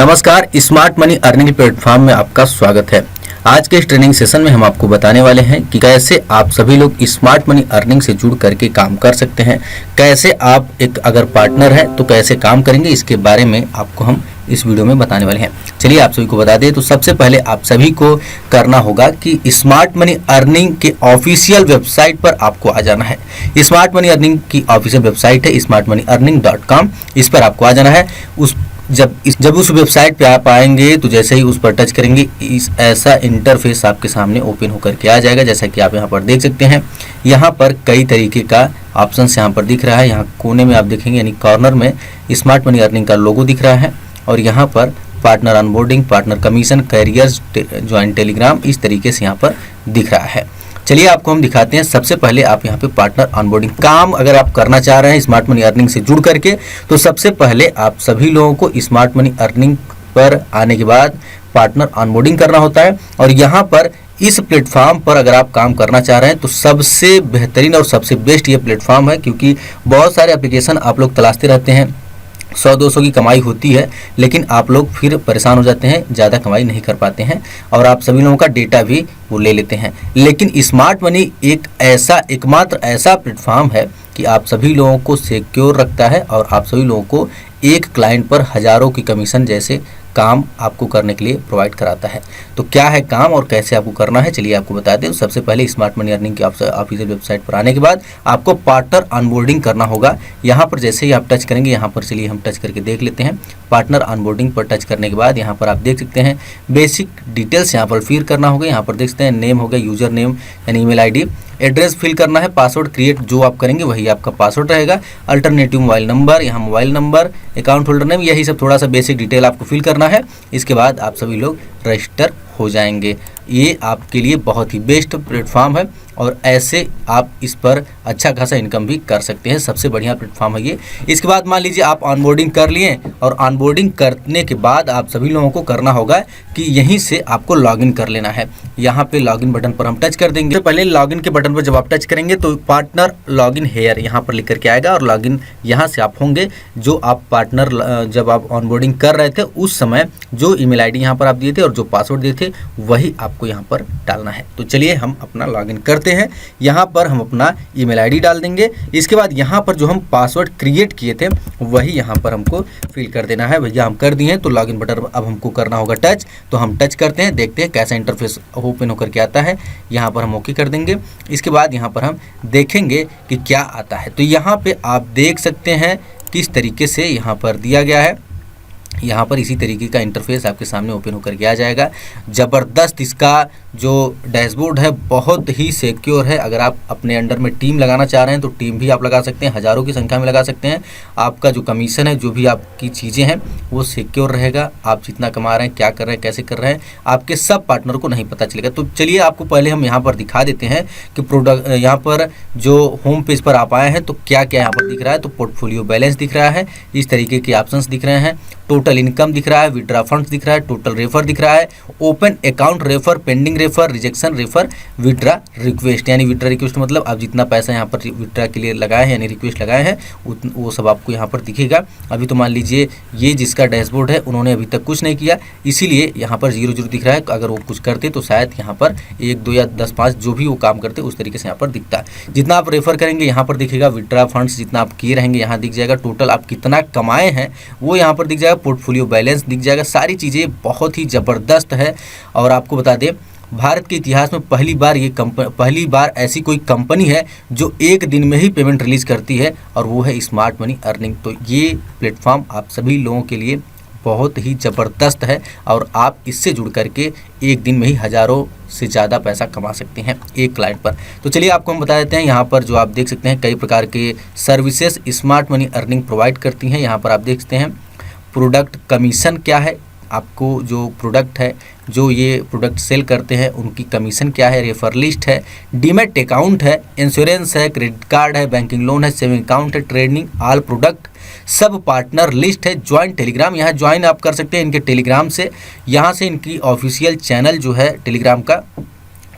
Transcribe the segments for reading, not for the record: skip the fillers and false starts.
नमस्कार, smart money earning platform में आपका स्वागत है। आज के इस ट्रेनिंग सेशन में हम आपको बताने वाले हैं कि कैसे आप सभी लोग स्मार्ट मनी अर्निंग से जुड़ करके काम कर सकते हैं। कैसे आप एक अगर पार्टनर है तो कैसे काम करेंगे, इसके बारे में आपको हम इस वीडियो में बताने वाले हैं। चलिए आप सभी को बता दें, तो सबसे पहले आप सभी को करना होगा कि स्मार्ट मनी अर्निंग के ऑफिशियल वेबसाइट पर आपको आ जाना है। स्मार्ट मनी अर्निंग की ऑफिशियल वेबसाइट है smartmoneyarning.com। इस पर आपको आ जाना है। जब उस वेबसाइट पे आप आएंगे तो जैसे ही उस पर टच करेंगे ऐसा इंटरफेस आपके सामने ओपन होकर के आ जाएगा। जैसा कि आप यहाँ पर देख सकते हैं, यहाँ पर कई तरीके का ऑप्शन यहाँ पर दिख रहा है। यहाँ कोने में आप देखेंगे यानी कॉर्नर में स्मार्ट मनी अर्निंग का लोगो दिख रहा है और यहाँ पर partner onboarding, partner commission, carriers, join Telegram, इस तरीके से यहाँ पर दिख रहा है। चलिए आपको हम दिखाते हैं। सबसे पहले आप यहाँ पे पार्टनर ऑनबोर्डिंग काम अगर आप करना चाह रहे हैं स्मार्ट मनी अर्निंग से जुड़ करके, तो सबसे पहले आप सभी लोगों को स्मार्ट मनी अर्निंग पर आने के बाद पार्टनर ऑनबोर्डिंग करना होता है। और यहाँ पर इस प्लेटफॉर्म पर अगर आप काम करना चाह रहे हैं तो सबसे बेहतरीन और सबसे बेस्ट ये प्लेटफॉर्म है, क्योंकि बहुत सारे एप्लीकेशन आप लोग तलाशते रहते हैं। 100-200 की कमाई होती है, लेकिन आप लोग फिर परेशान हो जाते हैं, ज़्यादा कमाई नहीं कर पाते हैं और आप सभी लोगों का डेटा भी वो ले लेते हैं। लेकिन स्मार्ट मनी एकमात्र ऐसा प्लेटफॉर्म है कि आप सभी लोगों को सिक्योर रखता है और आप सभी लोगों को एक क्लाइंट पर हज़ारों की कमीशन जैसे काम आपको करने के लिए प्रोवाइड कराता है। तो क्या है काम और कैसे आपको करना है, चलिए आपको बता दें। सबसे पहले स्मार्ट मनी अर्निंग की ऑफिशियल वेबसाइट पर आने के बाद आपको पार्टनर ऑनबोर्डिंग करना होगा। यहाँ पर जैसे ही आप टच करेंगे, यहाँ पर चलिए हम टच करके देख लेते हैं। पार्टनर ऑनबोर्डिंग पर टच करने के बाद यहाँ पर आप देख सकते हैं बेसिक डिटेल्स यहाँ पर फिल करना होगा। यहाँ पर देख सकते हैं नेम हो गया, यूजर नेम यानी ईमेल आईडी, एड्रेस फिल करना है, पासवर्ड क्रिएट जो आप करेंगे वही आपका पासवर्ड रहेगा, अल्टरनेटिव मोबाइल नंबर, यहाँ mobile number, account holder name, यही सब थोड़ा सा बेसिक डिटेल आपको फिल करना है। इसके बाद आप सभी लोग रजिस्टर हो जाएंगे। ये आपके लिए बहुत ही बेस्ट प्लेटफॉर्म है और ऐसे आप इस पर अच्छा खासा इनकम भी कर सकते हैं। सबसे बढ़िया प्लेटफॉर्म है ये। इसके बाद मान लीजिए आप ऑनबोर्डिंग कर लिए और ऑनबोर्डिंग करने के बाद आप सभी लोगों को करना होगा कि यहीं से आपको लॉगिन कर लेना है। यहाँ पे लॉगिन बटन पर हम टच कर देंगे। तो पहले लॉगिन के बटन पर जब आप टच करेंगे तो पार्टनर लॉगिन हेयर यहाँ पर लिख करके आएगा और लॉगिन यहाँ से आप होंगे। जो आप पार्टनर जब आप ऑनबोर्डिंग कर रहे थे उस समय जो ईमेल आईडी यहाँ पर आप दिए थे और जो पासवर्ड दिए थे वही आपको यहाँ पर डालना है। तो चलिए हम अपना लॉगिन करते हैं। यहाँ पर हम अपना ईमेल आईडी डाल देंगे। इसके बाद यहाँ पर जो हम पासवर्ड क्रिएट किए थे वही यहाँ पर हमको फिल कर देना है। भैया हम कर दिए हैं, तो लॉगिन बटन अब हमको करना होगा टच। तो हम टच करते हैं, देखते हैं कैसा इंटरफेस ओपन होकर के आता है। यहाँ पर हम ओके कर देंगे। इसके बाद यहाँ पर हम देखेंगे कि क्या आता है। तो यहाँ पे आप देख सकते हैं किस तरीके से यहाँ पर दिया गया है। यहाँ पर इसी तरीके का इंटरफेस आपके सामने ओपन होकर के आ जाएगा। ज़बरदस्त इसका जो डैशबोर्ड है बहुत ही सिक्योर है। अगर आप अपने अंडर में टीम लगाना चाह रहे हैं तो टीम भी आप लगा सकते हैं, हज़ारों की संख्या में लगा सकते हैं। आपका जो कमीशन है, जो भी आपकी चीज़ें हैं वो सिक्योर रहेगा। आप जितना कमा रहे हैं, क्या कर रहे हैं, कैसे कर रहे हैं, आपके सब पार्टनर को नहीं पता चलेगा। तो चलिए आपको पहले हम यहाँ पर दिखा देते हैं कि प्रोडक्ट यहाँ पर जो होम पेज पर आप आए हैं तो क्या क्या यहाँ पर दिख रहा है। तो पोर्टफोलियो बैलेंस दिख रहा है, इस तरीके के ऑप्शंस दिख रहे हैं, टोटल इनकम दिख रहा है, विड्रा फंड्स दिख रहा है, टोटल रेफर दिख रहा है, open account refer, pending refer, rejection refer, withdraw request. यानी विड्रा रिक्वेस्ट मतलब आप जितना पैसा यहाँ पर विड्रा के लिए लगाए हैं यानी रिक्वेस्ट लगाए हैं वो सब आपको यहाँ पर दिखेगा। अभी तो मान लीजिए ये जिसका डैशबोर्ड है उन्होंने अभी तक कुछ नहीं किया, इसीलिए यहाँ पर 0 दिख रहा है। अगर वो कुछ करते तो शायद यहाँ पर 1, 2 या 10, 5 जो भी वो काम करते उस तरीके से यहाँ पर दिखता है। जितना आप रेफर करेंगे यहाँ पर दिखेगा, विड्रा फंड्स जितना आप किए रहेंगे यहाँ दिख जाएगा, टोटल आप कितना कमाए हैं वो यहाँ पर दिख जाएगा, पोर्टफोलियो बैलेंस दिख जाएगा। सारी चीज़ें बहुत ही ज़बरदस्त है। और आपको बता दें भारत के इतिहास में पहली बार ऐसी कोई कंपनी है जो एक दिन में ही पेमेंट रिलीज़ करती है और वो है स्मार्ट मनी अर्निंग। तो ये प्लेटफॉर्म आप सभी लोगों के लिए बहुत ही ज़बरदस्त है और आप इससे जुड़ करके एक दिन में ही हज़ारों से ज़्यादा पैसा कमा सकते हैं एक क्लाइंट पर। तो चलिए आपको हम बता देते हैं। यहाँ पर जो आप देख सकते हैं कई प्रकार के services smart money earning provide करती हैं। यहाँ पर आप देख सकते हैं प्रोडक्ट कमीशन क्या है, आपको जो प्रोडक्ट है, जो ये प्रोडक्ट सेल करते हैं उनकी कमीशन क्या है, रेफर लिस्ट है, डीमैट अकाउंट है, इंश्योरेंस है, क्रेडिट कार्ड है, बैंकिंग लोन है, सेविंग अकाउंट है, trading, all product, sub partner list है, ज्वाइन टेलीग्राम, यहाँ ज्वाइन आप कर सकते हैं इनके टेलीग्राम से। यहाँ से इनकी ऑफिशियल चैनल जो है टेलीग्राम का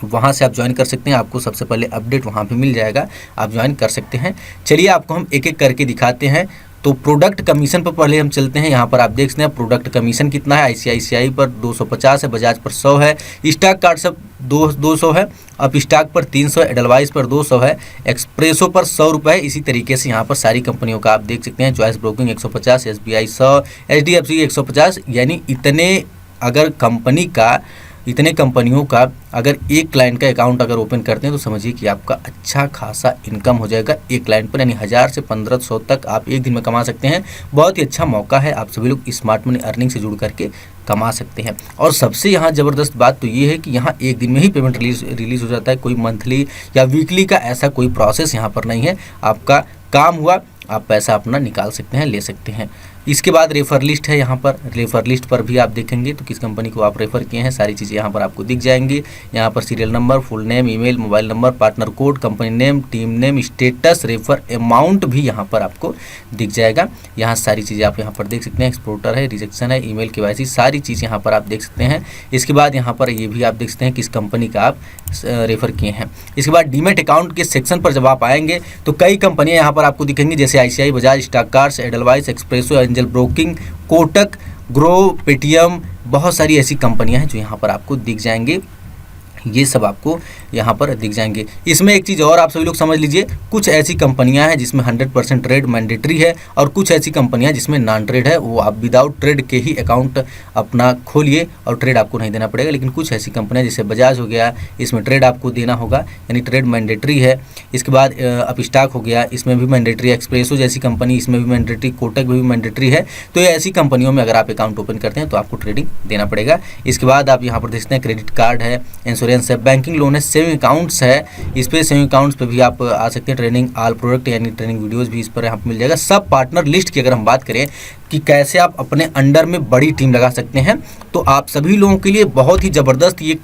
वहाँ से आप ज्वाइन कर सकते हैं। आपको सबसे पहले अपडेट वहाँ पे मिल जाएगा, आप ज्वाइन कर सकते हैं। चलिए आपको हम एक एक करके दिखाते हैं। तो प्रोडक्ट कमीशन पर पहले हम चलते हैं। यहाँ पर आप देख सकते हैं प्रोडक्ट कमीशन कितना है। आईसीआईसीआई पर 250 है, बजाज पर 100 है, स्टॉक कार्ड सब 200 है, अब स्टॉक पर 300, एडलवाइस पर 200 है, एक्सप्रेसो पर 100 रुपये। इसी तरीके से यहाँ पर सारी कंपनियों का आप देख सकते हैं। Choice broking 150, SBI 100, HDFC 150। यानी इतने कंपनियों का अगर एक क्लाइंट का अकाउंट अगर ओपन करते हैं तो समझिए कि आपका अच्छा खासा इनकम हो जाएगा एक क्लाइंट पर, यानी 1000 से 1500 तक आप एक दिन में कमा सकते हैं। बहुत ही अच्छा मौका है, आप सभी लोग स्मार्ट मनी अर्निंग से जुड़ करके कमा सकते हैं। और सबसे यहाँ ज़बरदस्त बात तो ये है कि यहाँ एक दिन में ही पेमेंट रिलीज़ हो जाता है। कोई मंथली या वीकली का ऐसा कोई प्रोसेस यहाँ पर नहीं है। आपका काम हुआ, आप पैसा अपना निकाल सकते हैं, ले सकते हैं। इसके बाद रेफर लिस्ट है। यहाँ पर रेफर लिस्ट पर भी आप देखेंगे तो किस कंपनी को आप रेफर किए हैं सारी चीज़ें यहाँ पर आपको दिख जाएंगी। यहाँ पर serial number, full name, email, mobile number, partner code, company name, team name, status, refer amount भी यहाँ पर आपको दिख जाएगा। यहाँ सारी चीज़ें आप यहाँ पर देख सकते हैं। एक्सपोर्टर है, रिजेक्शन है, ईमेल, KYC, सारी चीज़ यहाँ पर आप देख सकते हैं। इसके बाद यहाँ पर ये भी आप देख सकते हैं किस कंपनी का आप रेफर किए हैं। इसके बाद डीमेट अकाउंट के सेक्शन पर जब आप आएंगे तो कई कंपनियाँ यहाँ पर आपको दिखेंगी, जैसे ICI, Bajaj, stock cards, Edelweiss, espresso, angel broking, Kotak, grow, Paytm, बहुत सारी ऐसी कंपनियां हैं जो यहाँ पर आपको दिख जाएंगे। ये सब आपको यहाँ पर दिख जाएंगे। इसमें एक चीज़ और आप सभी लोग समझ लीजिए, कुछ ऐसी कंपनियां हैं जिसमें 100% ट्रेड मैंडेटरी है और कुछ ऐसी कंपनियां जिसमें नॉन ट्रेड है। वो आप विदाउट ट्रेड के ही अकाउंट अपना खोलिए और ट्रेड आपको नहीं देना पड़ेगा। लेकिन कुछ ऐसी कंपनियां जैसे बजाज हो गया, इसमें ट्रेड आपको देना होगा, यानी ट्रेड मैंडेटरी है। इसके बाद अप स्टॉक हो गया, इसमें भी मैंडेटरी है। एक्सप्रेसो जैसी कंपनी, इसमें भी मैंडेटरी, कोटक भी मैंडेटरी है। तो ये ऐसी कंपनियों में अगर आप अकाउंट ओपन करते हैं तो आपको ट्रेडिंग देना पड़ेगा। इसके बाद आप यहाँ पर देखते हैं क्रेडिट कार्ड है, इंश्योरेंस है, बैंकिंग लोन है, सेविंग अकाउंट्स है। इस पे सेविंग अकाउंट्स पे भी आप आ सकते हैं। ट्रेनिंग ऑल प्रोडक्ट यानी ट्रेनिंग वीडियोस भी इस पर यहाँ पर मिल जाएगा। सब पार्टनर लिस्ट की अगर हम बात करें कि कैसे आप अपने अंडर में बड़ी टीम लगा सकते हैं, तो आप सभी लोगों के लिए बहुत ही ज़बरदस्त ये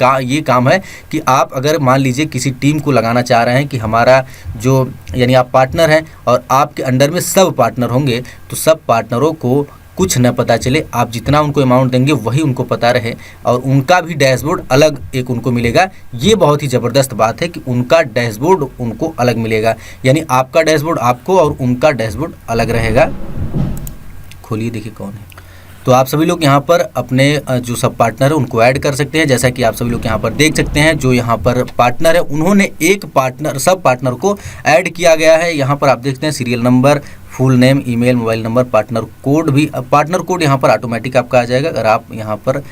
काम है कि आप अगर मान लीजिए किसी टीम को लगाना चाह रहे हैं कि हमारा जो यानी आप पार्टनर हैं और आपके अंडर में सब पार्टनर होंगे, तो सब पार्टनरों को कुछ न पता चले, आप जितना उनको अमाउंट देंगे वही उनको पता रहे और उनका भी डैशबोर्ड अलग एक उनको मिलेगा। ये बहुत ही ज़बरदस्त बात है कि उनका डैशबोर्ड उनको अलग मिलेगा, यानी आपका डैशबोर्ड आपको और उनका डैशबोर्ड अलग रहेगा। खोलिए, देखिए कौन है। तो आप सभी लोग यहाँ पर अपने जो सब पार्टनर है उनको ऐड कर सकते हैं। जैसा कि आप सभी लोग यहाँ पर देख सकते हैं, जो यहाँ पर पार्टनर है उन्होंने एक पार्टनर सब पार्टनर को ऐड किया गया है। यहाँ पर आप देखते हैं serial number, full name, email, mobile number, partner code भी। पार्टनर कोड यहाँ पर ऑटोमेटिक आपका आ जाएगा। अगर आप यहाँ पर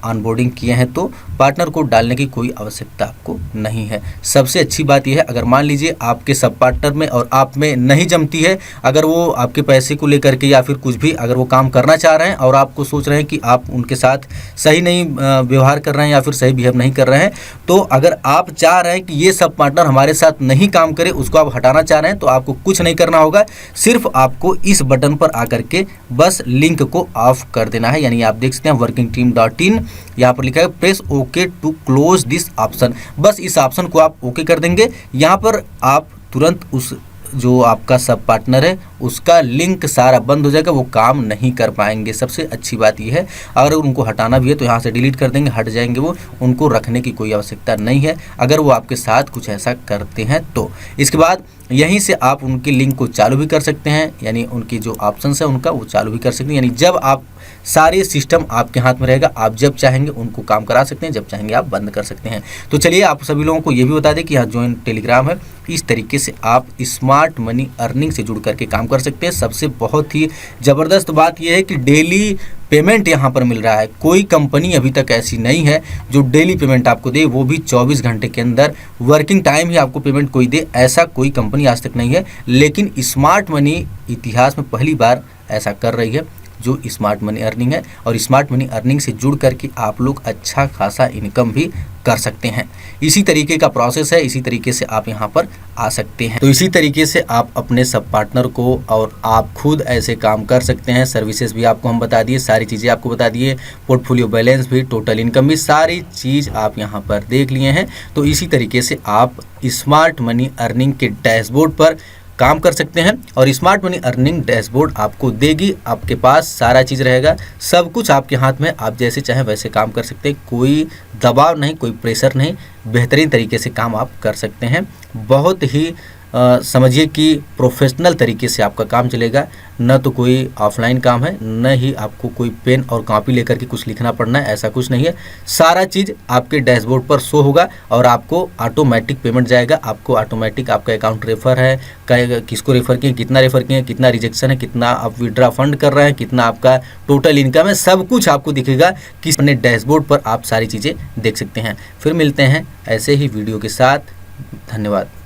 ऑनबोर्डिंग किए हैं तो पार्टनर कोड डालने की कोई आवश्यकता आपको नहीं है। सबसे अच्छी बात यह है, अगर मान लीजिए आपके सब पार्टनर में और आप में नहीं जमती है, अगर वो आपके पैसे को लेकर के या फिर कुछ भी अगर वो काम करना चाह रहे हैं और आपको सोच रहे हैं कि आप उनके साथ सही नहीं व्यवहार कर रहे हैं या फिर सही बिहेव नहीं कर रहे हैं, तो अगर आप चाह रहे हैं कि ये सब पार्टनर हमारे साथ नहीं काम करे, उसको आप हटाना चाह रहे हैं, तो आपको कुछ नहीं करना होगा। सिर्फ आपको इस बटन पर आकर के बस लिंक को ऑफ कर देना है। यानी आप देख सकते हैं workingteam.in, यहाँ पर लिखा है press okay to close this option. बस इस ऑप्शन को आप ओके कर देंगे। यहाँ पर आप तुरंत उस जो आपका सब पार्टनर है उसका लिंक सारा बंद हो जाएगा, वो काम नहीं कर पाएंगे। सबसे अच्छी बात यह है, अगर उनको हटाना भी है तो यहाँ से डिलीट कर देंगे, हट जाएंगे वो, उनको रखने की कोई आवश्यकता नहीं है अगर वो आपके साथ कुछ ऐसा करते हैं तो। इसके बाद यहीं से आप उनके लिंक को चालू भी कर सकते हैं, यानी उनकी जो ऑप्शंस है उनका वो चालू भी कर सकते हैं। यानी जब आप सारे सिस्टम आपके हाथ में रहेगा, आप जब चाहेंगे उनको काम करा सकते हैं, जब चाहेंगे आप बंद कर सकते हैं। तो चलिए आप सभी लोगों को ये भी बता दें कि यहाँ ज्वाइन टेलीग्राम है, इस तरीके से आप स्मार्ट मनी अर्निंग से जुड़ करके काम कर सकते हैं। सबसे बहुत ही ज़बरदस्त बात यह है कि डेली पेमेंट यहाँ पर मिल रहा है। कोई कंपनी अभी तक ऐसी नहीं है जो डेली पेमेंट आपको दे, वो भी 24 घंटे के अंदर, वर्किंग टाइम ही आपको पेमेंट कोई दे, ऐसा कोई कंपनी आज तक नहीं है। लेकिन स्मार्ट मनी इतिहास में पहली बार ऐसा कर रही है जो स्मार्ट मनी अर्निंग है, और स्मार्ट मनी अर्निंग से जुड़ करके आप लोग अच्छा खासा इनकम भी कर सकते हैं। इसी तरीके का प्रोसेस है, इसी तरीके से आप यहाँ पर आ सकते हैं। तो इसी तरीके से आप अपने सब पार्टनर को और आप खुद ऐसे काम कर सकते हैं। सर्विसेज भी आपको हम बता दिए, सारी चीज़ें आपको बता दिए, पोर्टफोलियो बैलेंस भी, टोटल इनकम भी, सारी चीज़ आप यहाँ पर देख लिए हैं। तो इसी तरीके से आप स्मार्ट मनी अर्निंग के डैशबोर्ड पर काम कर सकते हैं और स्मार्ट मनी अर्निंग डैशबोर्ड आपको देगी, आपके पास सारा चीज़ रहेगा, सब कुछ आपके हाथ में, आप जैसे चाहें वैसे काम कर सकते हैं। कोई दबाव नहीं, कोई प्रेशर नहीं, बेहतरीन तरीके से काम आप कर सकते हैं। बहुत ही समझिए कि प्रोफेशनल तरीके से आपका काम चलेगा। न तो कोई ऑफलाइन काम है, न ही आपको कोई पेन और कॉपी लेकर के कुछ लिखना पड़ना है, ऐसा कुछ नहीं है। सारा चीज़ आपके डैशबोर्ड पर शो होगा और आपको ऑटोमेटिक पेमेंट जाएगा। आपको ऑटोमेटिक आपका अकाउंट रेफर है, किसको रेफर किए, कितना रेफर किए, कितना रिजेक्शन है, कितना आप विड्रा फंड कर रहे हैं, कितना आपका टोटल इनकम है, सब कुछ आपको दिखेगा कि अपने डैशबोर्ड पर आप सारी चीज़ें देख सकते हैं। फिर मिलते हैं ऐसे ही वीडियो के साथ। धन्यवाद।